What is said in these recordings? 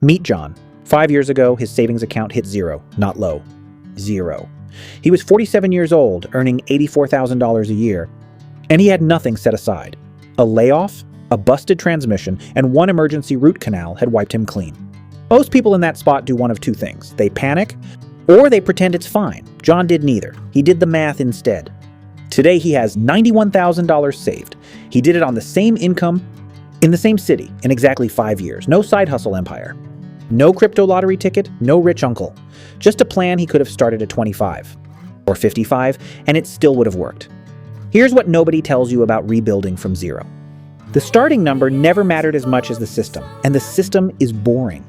Meet John. 5 years ago, his savings account hit zero, not low. Zero. He was 47 years old, earning $84,000 a year, and he had nothing set aside. A layoff, a busted transmission, and one emergency root canal had wiped him clean. Most people in that spot do one of two things. They panic, or they pretend it's fine. John did neither. He did the math instead. Today he has $91,000 saved. He did it on the same income, in the same city, in exactly 5 years. No side hustle empire. No crypto lottery ticket, no rich uncle. Just a plan he could have started at 25 or 55, and it still would have worked. Here's what nobody tells you about rebuilding from zero. The starting number never mattered as much as the system, and the system is boring.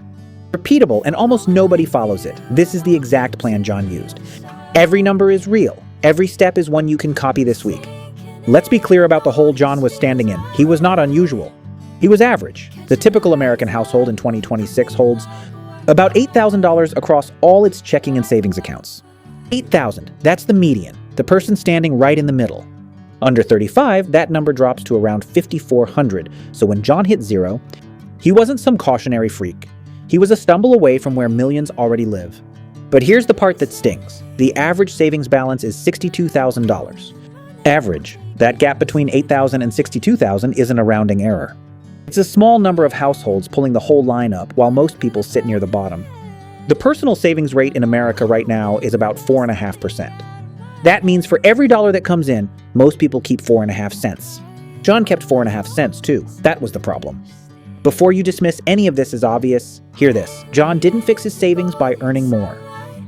Repeatable, and almost nobody follows it. This is the exact plan John used. Every number is real. Every step is one you can copy this week. Let's be clear about the hole John was standing in. He was not unusual. He was average. The typical American household in 2026 holds about $8,000 across all its checking and savings accounts. $8,000, that's the median, the person standing right in the middle. Under 35, that number drops to around $5,400. So when John hit zero, he wasn't some cautionary freak. He was a stumble away from where millions already live. But here's the part that stings. The average savings balance is $62,000. Average. That gap between $8,000 and $62,000 isn't a rounding error. It's a small number of households pulling the whole line up, while most people sit near the bottom. The personal savings rate in America right now is about 4.5%. That means for every dollar that comes in, most people keep 4.5 cents. John kept 4.5 cents too. That was the problem. Before you dismiss any of this as obvious, hear this. John didn't fix his savings by earning more.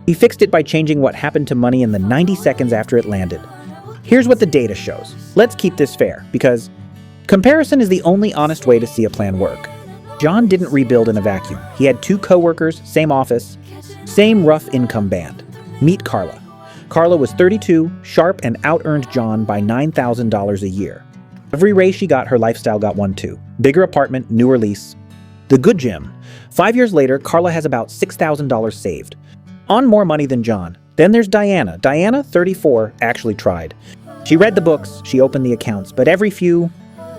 He fixed it by changing what happened to money in the 90 seconds after it landed. Here's what the data shows. Let's keep this fair, because comparison is the only honest way to see a plan work. John didn't rebuild in a vacuum. He had 2 coworkers, same office, same rough income band. Meet Carla. Carla was 32, sharp, and out-earned John by $9,000 a year. Every raise she got, her lifestyle got one too. Bigger apartment, newer lease. The good gym. 5 years later, Carla has about $6,000 saved. On more money than John. Then there's Diana. Diana, 34, actually tried. She read the books, she opened the accounts, but every few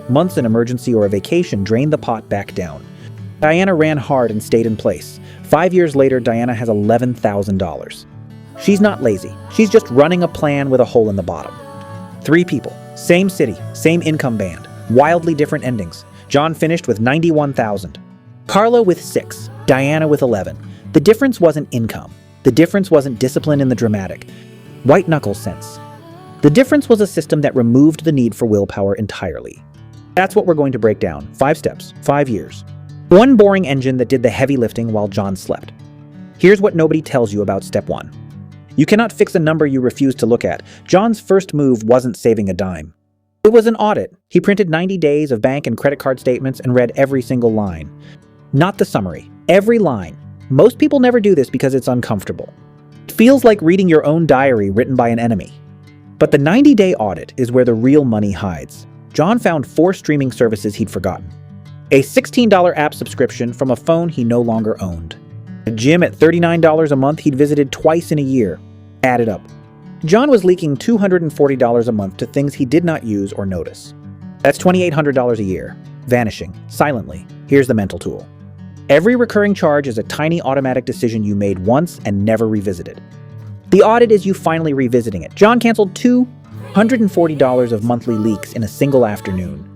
months an emergency or a vacation drained the pot back down. Diana ran hard and stayed in place. 5 years later, Diana has $11,000. She's not lazy. She's just running a plan with a hole in the bottom. 3 people, same city, same income band, wildly different endings. John finished with $91,000. Carla with 6, Diana with 11. The difference wasn't income. The difference wasn't discipline in the dramatic, white knuckle sense. The difference was a system that removed the need for willpower entirely. That's what we're going to break down. 5 steps, 5 years. One boring engine that did the heavy lifting while John slept. Here's what nobody tells you about step 1. You cannot fix a number you refuse to look at. John's first move wasn't saving a dime. It was an audit. He printed 90 days of bank and credit card statements and read every single line. Not the summary. Every line. Most people never do this because it's uncomfortable. It feels like reading your own diary written by an enemy. But the 90-day audit is where the real money hides. John found 4 streaming services he'd forgotten. A $16 app subscription from a phone he no longer owned. A gym at $39 a month he'd visited twice in a year. Added up. John was leaking $240 a month to things he did not use or notice. That's $2,800 a year. Vanishing. Silently. Here's the mental tool. Every recurring charge is a tiny automatic decision you made once and never revisited. The audit is you finally revisiting it. John canceled $240 of monthly leaks in a single afternoon.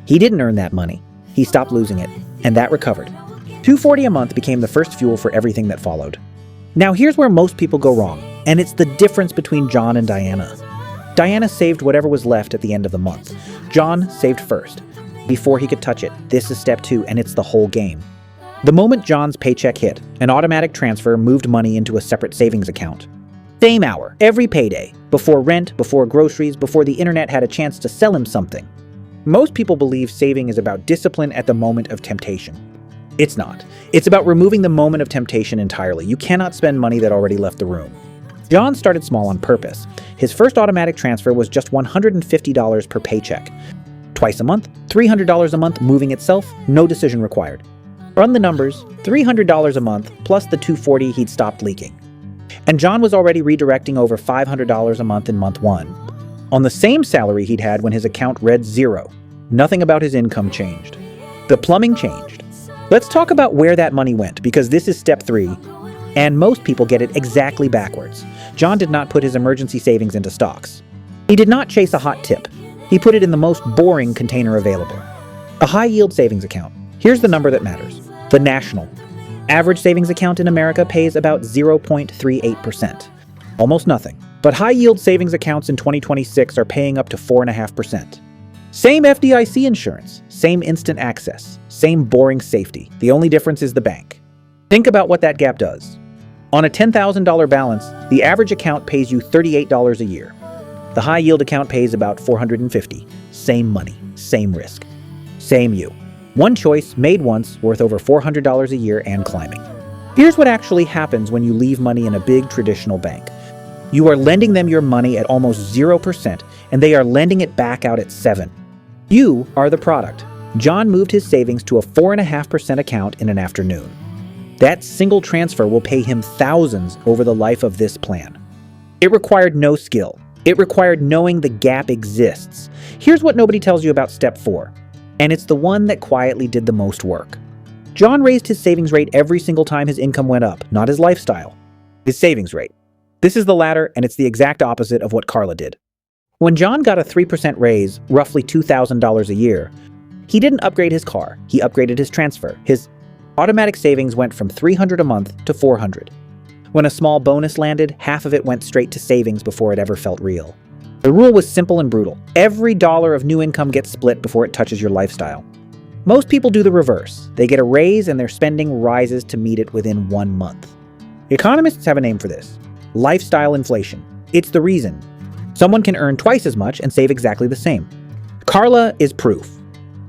He didn't earn that money. He stopped losing it, and that recovered. $240 a month became the first fuel for everything that followed. Now here's where most people go wrong, and it's the difference between John and Diana. Diana saved whatever was left at the end of the month. John saved first, before he could touch it. This is step 2, and it's the whole game. The moment John's paycheck hit, an automatic transfer moved money into a separate savings account. Same hour, every payday, before rent, before groceries, before the internet had a chance to sell him something. Most people believe saving is about discipline at the moment of temptation. It's not. It's about removing the moment of temptation entirely. You cannot spend money that already left the room. John started small on purpose. His first automatic transfer was just $150 per paycheck. Twice a month, $300 a month moving itself, no decision required. Run the numbers, $300 a month plus the $240 he'd stopped leaking. And John was already redirecting over $500 a month in month 1. On the same salary he'd had when his account read 0. Nothing about his income changed. The plumbing changed. Let's talk about where that money went, because this is step 3, and most people get it exactly backwards. John did not put his emergency savings into stocks. He did not chase a hot tip. He put it in the most boring container available. A high-yield savings account. Here's the number that matters. The national. Average savings account in America pays about 0.38%. Almost nothing. But high-yield savings accounts in 2026 are paying up to 4.5%. Same FDIC insurance, same instant access, same boring safety. The only difference is the bank. Think about what that gap does. On a $10,000 balance, the average account pays you $38 a year. The high-yield account pays about $450. Same money, same risk, same you. One choice, made once, worth over $400 a year and climbing. Here's what actually happens when you leave money in a big traditional bank. You are lending them your money at almost 0%, and they are lending it back out at 7%. You are the product. John moved his savings to a 4.5% account in an afternoon. That single transfer will pay him thousands over the life of this plan. It required no skill. It required knowing the gap exists. Here's what nobody tells you about step 4, and it's the one that quietly did the most work. John raised his savings rate every single time his income went up, not his lifestyle, his savings rate. This is the latter, and it's the exact opposite of what Carla did. When John got a 3% raise, roughly $2,000 a year, he didn't upgrade his car, he upgraded his transfer. His automatic savings went from $300 a month to $400. When a small bonus landed, half of it went straight to savings before it ever felt real. The rule was simple and brutal. Every dollar of new income gets split before it touches your lifestyle. Most people do the reverse. They get a raise and their spending rises to meet it within 1 month. Economists have a name for this: lifestyle inflation. It's the reason someone can earn twice as much and save exactly the same. Carla is proof.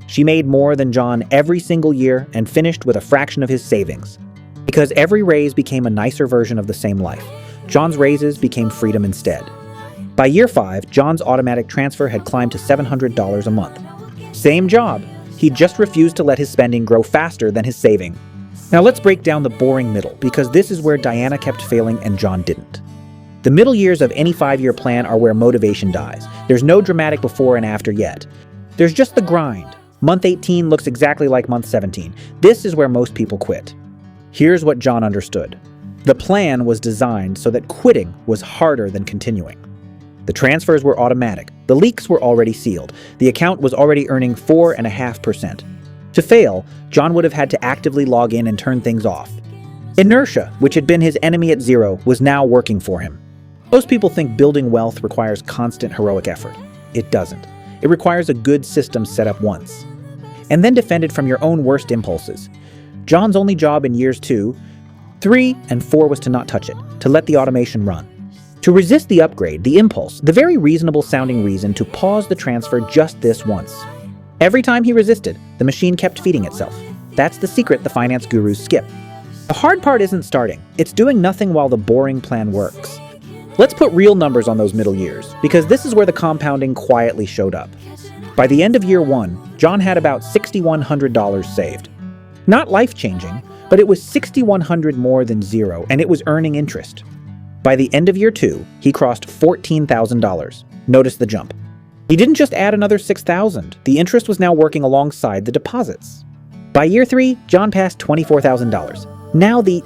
She made more than John every single year and finished with a fraction of his savings. Because every raise became a nicer version of the same life. John's raises became freedom instead. By year 5, John's automatic transfer had climbed to $700 a month. Same job. He just refused to let his spending grow faster than his saving. Now let's break down the boring middle, because this is where Diana kept failing and John didn't. The middle years of any 5-year plan are where motivation dies. There's no dramatic before and after yet. There's just the grind. Month 18 looks exactly like month 17. This is where most people quit. Here's what John understood. The plan was designed so that quitting was harder than continuing. The transfers were automatic. The leaks were already sealed. The account was already earning 4.5%. To fail, John would have had to actively log in and turn things off. Inertia, which had been his enemy at 0, was now working for him. Most people think building wealth requires constant heroic effort. It doesn't. It requires a good system set up once, and then defended from your own worst impulses. John's only job in years 2, 3, and 4 was to not touch it, to let the automation run. To resist the upgrade, the impulse, the very reasonable sounding reason to pause the transfer just this once. Every time he resisted, the machine kept feeding itself. That's the secret the finance gurus skip. The hard part isn't starting. It's doing nothing while the boring plan works. Let's put real numbers on those middle years, because this is where the compounding quietly showed up. By the end of year 1, John had about $6,100 saved. Not life-changing, but it was $6,100 more than 0, and it was earning interest. By the end of year 2, he crossed $14,000. Notice the jump. He didn't just add another $6,000. The interest was now working alongside the deposits. By year 3, John passed $24,000. Now the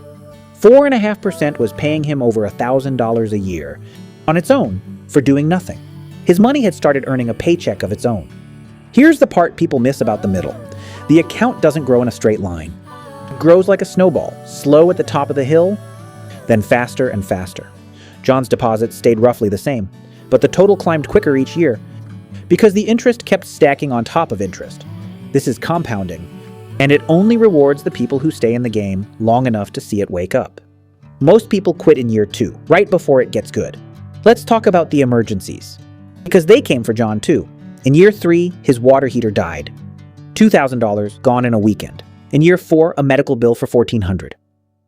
4.5% was paying him over $1,000 a year on its own for doing nothing. His money had started earning a paycheck of its own. Here's the part people miss about the middle. The account doesn't grow in a straight line. It grows like a snowball, slow at the top of the hill, then faster and faster. John's deposits stayed roughly the same, but the total climbed quicker each year because the interest kept stacking on top of interest. This is compounding, and it only rewards the people who stay in the game long enough to see it wake up. Most people quit in year 2, right before it gets good. Let's talk about the emergencies, because they came for John too. In year 3, his water heater died. $2,000 gone in a weekend. In year 4, a medical bill for $1,400.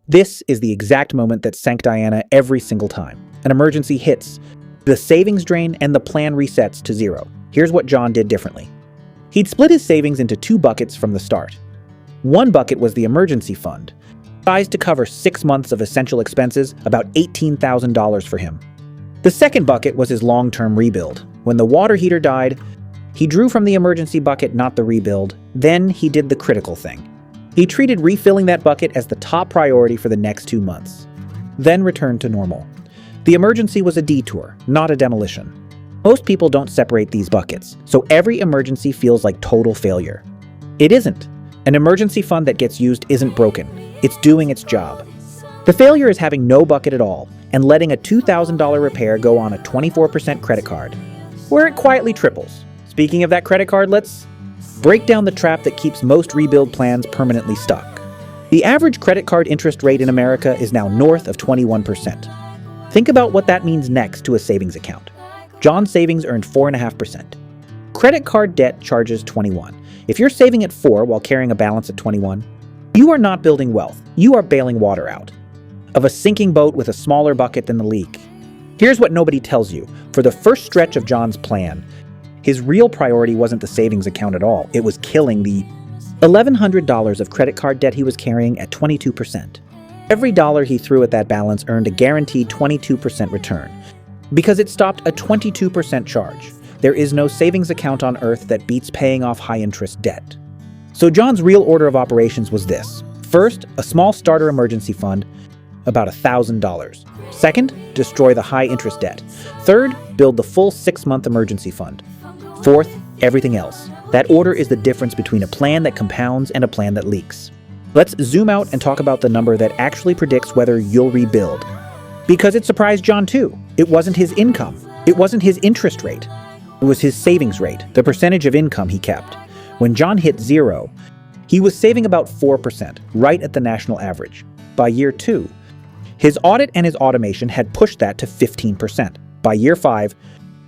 This is the exact moment that sank Diana every single time. An emergency hits, the savings drain, and the plan resets to 0. Here's what John did differently. He'd split his savings into 2 buckets from the start. One bucket was the emergency fund, sized to cover 6 months of essential expenses, about $18,000 for him. The second bucket was his long-term rebuild. When the water heater died, he drew from the emergency bucket, not the rebuild. Then he did the critical thing. He treated refilling that bucket as the top priority for the next 2 months, then returned to normal. The emergency was a detour, not a demolition. Most people don't separate these buckets, so every emergency feels like total failure. It isn't. An emergency fund that gets used isn't broken. It's doing its job. The failure is having no bucket at all and letting a $2,000 repair go on a 24% credit card, where it quietly triples. Speaking of that credit card, let's break down the trap that keeps most rebuild plans permanently stuck. The average credit card interest rate in America is now north of 21%. Think about what that means next to a savings account. John's savings earned 4.5%. Credit card debt charges 21. If you're saving at 4 while carrying a balance at 21, you are not building wealth. You are bailing water out of a sinking boat with a smaller bucket than the leak. Here's what nobody tells you. For the first stretch of John's plan, his real priority wasn't the savings account at all. It was killing the $1,100 of credit card debt he was carrying at 22%. Every dollar he threw at that balance earned a guaranteed 22% return, because it stopped a 22% charge. There is no savings account on earth that beats paying off high-interest debt. So John's real order of operations was this. First, a small starter emergency fund, about $1,000. Second, destroy the high-interest debt. Third, build the full 6-month emergency fund. Fourth, everything else. That order is the difference between a plan that compounds and a plan that leaks. Let's zoom out and talk about the number that actually predicts whether you'll rebuild. Because it surprised John too. It wasn't his income. It wasn't his interest rate. It was his savings rate, the percentage of income he kept. When John hit 0, he was saving about 4%, right at the national average. By year 2, his audit and his automation had pushed that to 15%. By year 5,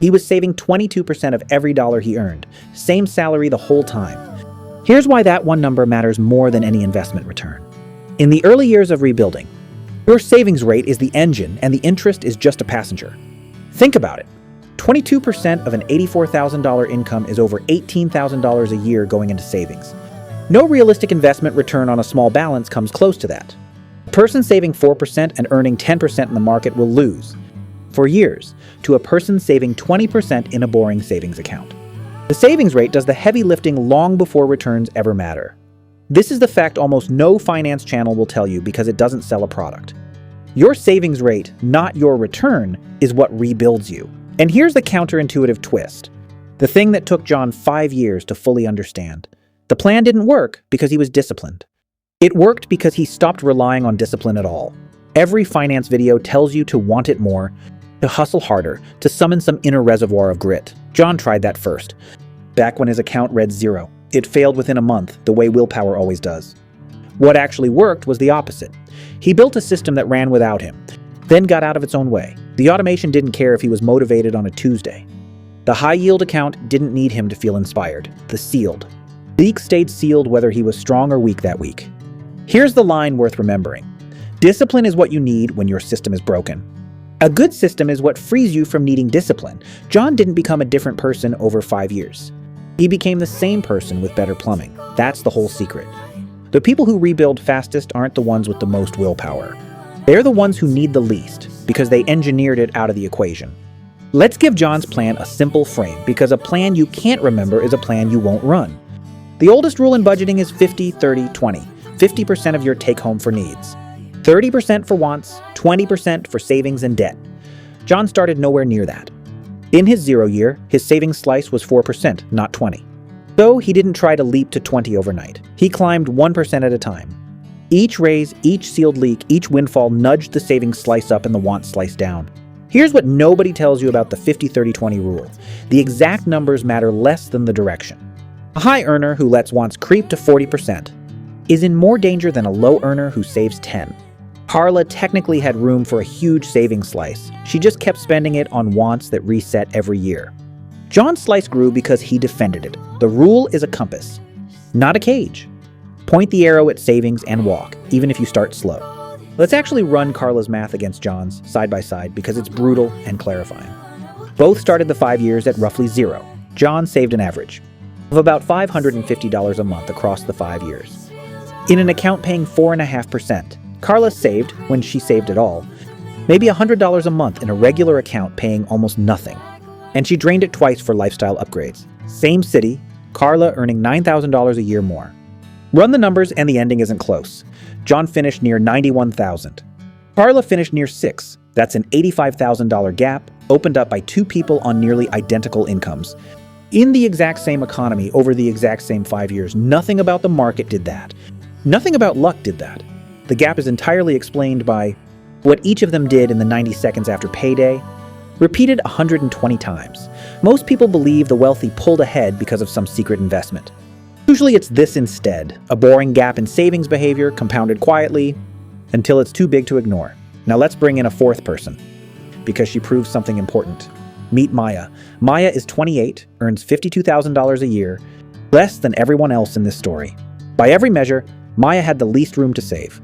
he was saving 22% of every dollar he earned, same salary the whole time. Here's why that one number matters more than any investment return. In the early years of rebuilding, your savings rate is the engine and the interest is just a passenger. Think about it. 22% of an $84,000 income is over $18,000 a year going into savings. No realistic investment return on a small balance comes close to that. A person saving 4% and earning 10% in the market will lose, for years, to a person saving 20% in a boring savings account. The savings rate does the heavy lifting long before returns ever matter. This is the fact almost no finance channel will tell you because it doesn't sell a product. Your savings rate, not your return, is what rebuilds you. And here's the counterintuitive twist. The thing that took John 5 years to fully understand. The plan didn't work because he was disciplined. It worked because he stopped relying on discipline at all. Every finance video tells you to want it more, to hustle harder, to summon some inner reservoir of grit. John tried that first. Back when his account read 0. It failed within a month, the way willpower always does. What actually worked was the opposite. He built a system that ran without him, then got out of its own way. The automation didn't care if he was motivated on a Tuesday. The high-yield account didn't need him to feel inspired. The sealed. Leak stayed sealed whether he was strong or weak that week. Here's the line worth remembering. Discipline is what you need when your system is broken. A good system is what frees you from needing discipline. John didn't become a different person over 5 years. He became the same person with better plumbing. That's the whole secret. The people who rebuild fastest aren't the ones with the most willpower. They're the ones who need the least, because they engineered it out of the equation. Let's give John's plan a simple frame, because a plan you can't remember is a plan you won't run. The oldest rule in budgeting is 50-30-20. 50% of your take-home for needs. 30% for wants, 20% for savings and debt. John started nowhere near that. In his 0 year, his savings slice was 4%, not 20. So he didn't try to leap to 20 overnight. He climbed 1% at a time. Each raise, each sealed leak, each windfall nudged the savings slice up and the want slice down. Here's what nobody tells you about the 50-30-20 rule. The exact numbers matter less than the direction. A high earner who lets wants creep to 40% is in more danger than a low earner who saves 10. Carla technically had room for a huge savings slice. She just kept spending it on wants that reset every year. John's slice grew because he defended it. The rule is a compass, not a cage. Point the arrow at savings and walk, even if you start slow. Let's actually run Carla's math against John's, side by side, because it's brutal and clarifying. Both started the 5 years at roughly 0. John saved an average of about $550 a month across the 5 years. In an account paying 4.5%, Carla saved, when she saved at all, maybe $100 a month in a regular account paying almost nothing. And she drained it twice for lifestyle upgrades. Same city, Carla earning $9,000 a year more. Run the numbers and the ending isn't close. John finished near $91,000. Carla finished near $6,000. That's an $85,000 gap opened up by two people on nearly identical incomes. In the exact same economy over the exact same 5 years, nothing about the market did that. Nothing about luck did that. The gap is entirely explained by what each of them did in the 90 seconds after payday, repeated 120 times. Most people believe the wealthy pulled ahead because of some secret investment. Usually it's this instead, a boring gap in savings behavior compounded quietly until it's too big to ignore. Now let's bring in a fourth person, because she proves something important. Meet Maya. Maya is 28, earns $52,000 a year, less than everyone else in this story. By every measure, Maya had the least room to save.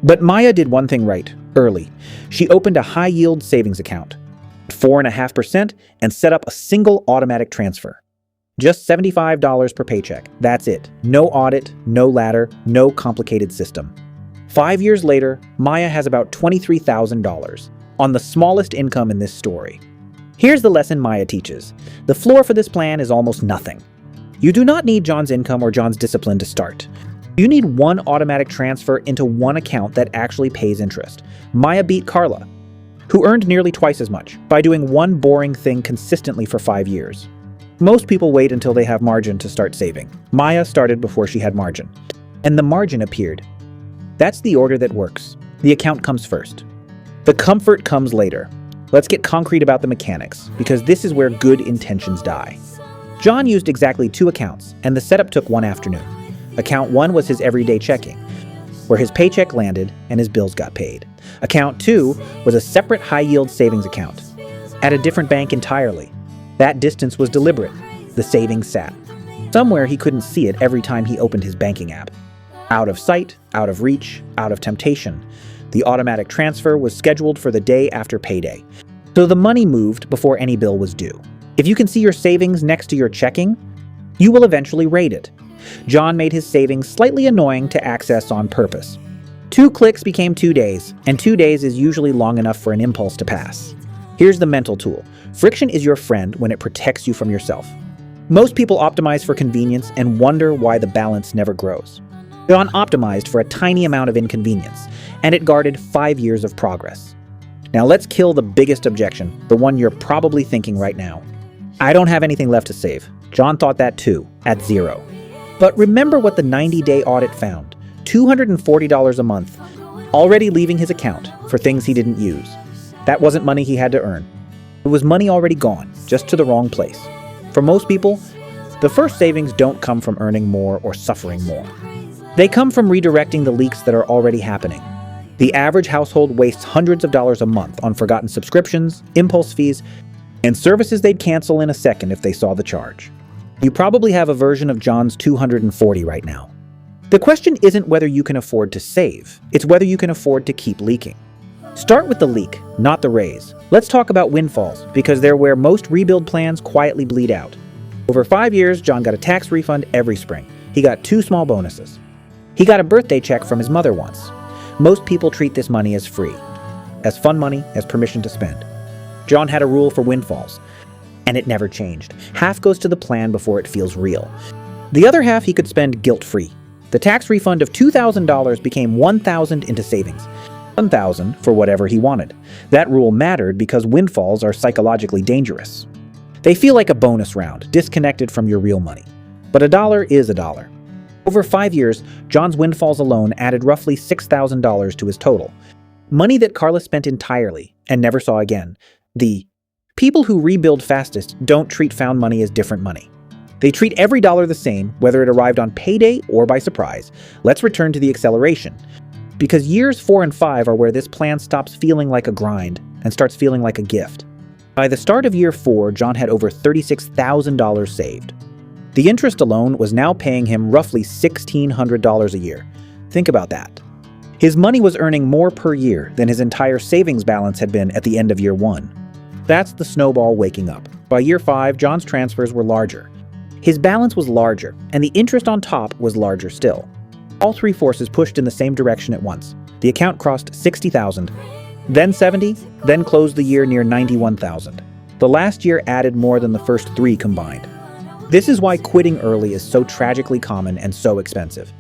But Maya did one thing right, early. She opened a high-yield savings account, 4.5%, and set up a single automatic transfer. Just $75 per paycheck. That's it. No audit, no ladder, no complicated system. 5 years later, Maya has about $23,000, on the smallest income in this story. Here's the lesson Maya teaches. The floor for this plan is almost nothing. You do not need John's income or John's discipline to start. You need one automatic transfer into one account that actually pays interest. Maya beat Carla, who earned nearly twice as much, by doing one boring thing consistently for 5 years. Most people wait until they have margin to start saving. Maya started before she had margin, and the margin appeared. That's the order that works. The account comes first. The comfort comes later. Let's get concrete about the mechanics, because this is where good intentions die. John used exactly 2 accounts, and the setup took one afternoon. Account 1 was his everyday checking, where his paycheck landed and his bills got paid. Account 2 was a separate high-yield savings account, at a different bank entirely. That distance was deliberate. The savings sat somewhere he couldn't see it every time he opened his banking app. Out of sight, out of reach, out of temptation. The automatic transfer was scheduled for the day after payday, so the money moved before any bill was due. If you can see your savings next to your checking, you will eventually rate it. John made his savings slightly annoying to access on purpose. 2 clicks became 2 days, and 2 days is usually long enough for an impulse to pass. Here's the mental tool. Friction is your friend when it protects you from yourself. Most people optimize for convenience and wonder why the balance never grows. John optimized for a tiny amount of inconvenience, and it guarded 5 years of progress. Now let's kill the biggest objection, the one you're probably thinking right now. I don't have anything left to save. John thought that too, at 0. But remember what the 90-day audit found. $240 a month, already leaving his account for things he didn't use. That wasn't money he had to earn. It was money already gone, just to the wrong place. For most people, the first savings don't come from earning more or suffering more. They come from redirecting the leaks that are already happening. The average household wastes hundreds of dollars a month on forgotten subscriptions, impulse fees, and services they'd cancel in a second if they saw the charge. You probably have a version of John's 240 right now. The question isn't whether you can afford to save, it's whether you can afford to keep leaking. Start with the leak, not the raise. Let's talk about windfalls, because they're where most rebuild plans quietly bleed out. Over 5 years, John got a tax refund every spring. He got 2 small bonuses. He got a birthday check from his mother once. Most people treat this money as free, as fun money, as permission to spend. John had a rule for windfalls, and it never changed. Half goes to the plan before it feels real. The other half he could spend guilt-free. The tax refund of $2,000 became $1,000 into savings. $1,000 for whatever he wanted. That rule mattered because windfalls are psychologically dangerous. They feel like a bonus round, disconnected from your real money. But a dollar is a dollar. Over 5 years, John's windfalls alone added roughly $6,000 to his total. Money that Carla spent entirely and never saw again. The people who rebuild fastest don't treat found money as different money. They treat every dollar the same, whether it arrived on payday or by surprise. Let's return to the acceleration. Because years 4 and 5 are where this plan stops feeling like a grind and starts feeling like a gift. By the start of year 4, John had over $36,000 saved. The interest alone was now paying him roughly $1,600 a year. Think about that. His money was earning more per year than his entire savings balance had been at the end of year 1. That's the snowball waking up. By year 5, John's transfers were larger. His balance was larger, and the interest on top was larger still. All 3 forces pushed in the same direction at once. The account crossed $60,000, then $70,000, then closed the year near $91,000. The last year added more than the first 3 combined. This is why quitting early is so tragically common and so expensive.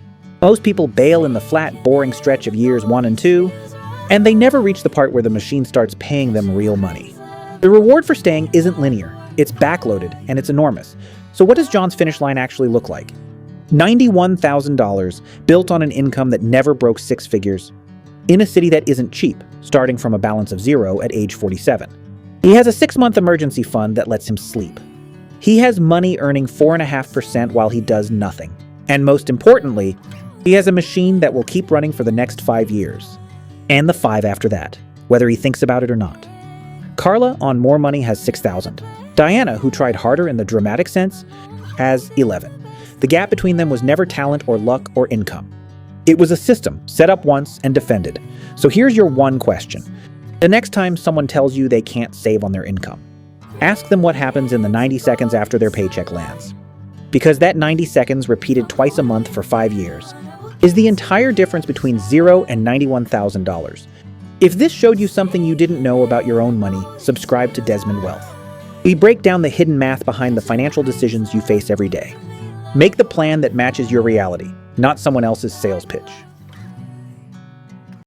Most people bail in the flat, boring stretch of years 1 and 2, and they never reach the part where the machine starts paying them real money. The reward for staying isn't linear, it's backloaded, and it's enormous. So what does John's finish line actually look like? $91,000, built on an income that never broke 6 figures, in a city that isn't cheap, starting from a balance of 0 at age 47. He has a 6-month emergency fund that lets him sleep. He has money earning 4.5% while he does nothing. And most importantly, he has a machine that will keep running for the next 5 years. And the 5 after that, whether he thinks about it or not. Carla, on more money, has $6,000. Diana, who tried harder in the dramatic sense, has $11,000. The gap between them was never talent or luck or income. It was a system, set up once and defended. So here's your one question. The next time someone tells you they can't save on their income, ask them what happens in the 90 seconds after their paycheck lands. Because that 90 seconds repeated twice a month for 5 years is the entire difference between 0 and $91,000. If this showed you something you didn't know about your own money, subscribe to Desmond Wealth. We break down the hidden math behind the financial decisions you face every day. Make the plan that matches your reality, not someone else's sales pitch.